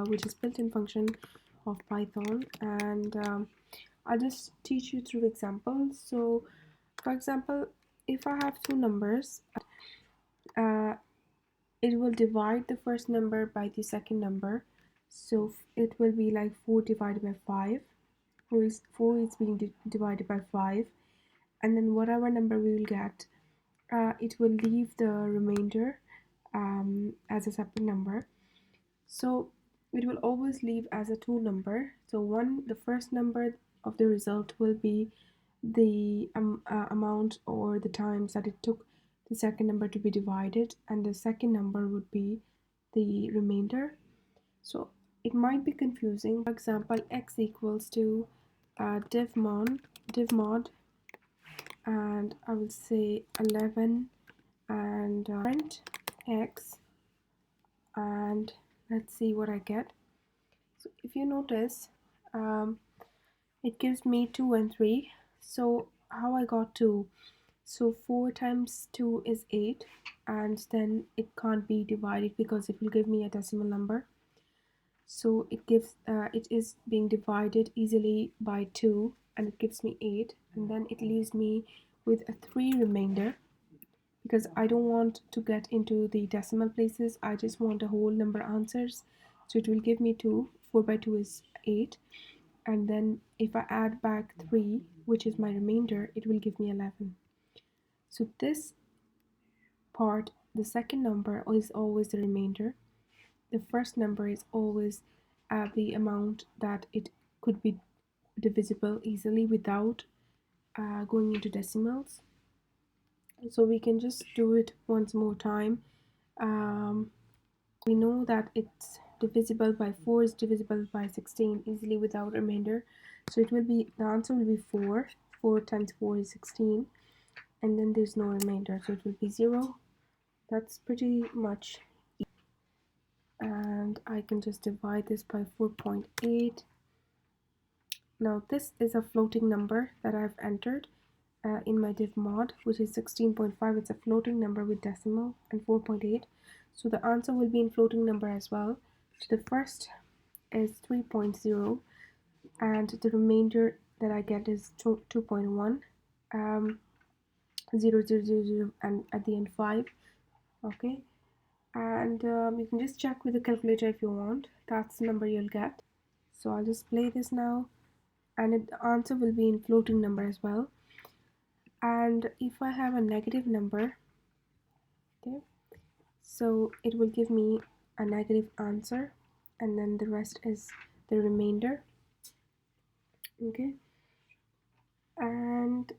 which is built-in function of Python, and I'll just teach you through examples. So for example, if I have two numbers, it will divide the first number by the second number. So it will be like 4 divided by 5. 4 is being divided by 5, and then whatever number we will get, it will leave the remainder as a separate number. So it will always leave as a 2 number. So the first number of the result will be the amount or the times that it took the second number to be divided, and the second number would be the remainder. So it might be confusing. For example, x equals to divmod, and I will say 11 and print x, and let's see what I get. So if you notice, it gives me 2 and 3. So how I got 2? So 4 times 2 is 8, and then it can't be divided because it will give me a decimal number. So it is being divided easily by 2, and it gives me 8, and then it leaves me with a 3 remainder, because I don't want to get into the decimal places. I just want a whole number answers. So it will give me 2. 4 by 2 is 8, and then if I add back 3, which is my remainder, it will give me 11. So this part, the second number is always the remainder. The first number is always the amount that it could be divisible easily without going into decimals. So we can just do it once more time. We know that it's divisible by 4 is divisible by 16 easily without remainder. So it will be, the answer will be 4. 4 times 4 is 16, and then there's no remainder, so it will be 0. That's pretty much easy. And I can just divide this by 4.8. Now this is a floating number that I've entered in my Divmod, which is 16.5. It's a floating number with decimal, and 4.8. So the answer will be in floating number as well. So the first is 3.0, and the remainder that I get is 2.1, 0, 0, 0, 0, and at the end 5. Okay, and you can just check with the calculator if you want. That's the number you'll get. So I'll just play this now, and the answer will be in floating number as well. And if I have a negative number, okay, so it will give me a negative answer, and then the rest is the remainder. Okay, and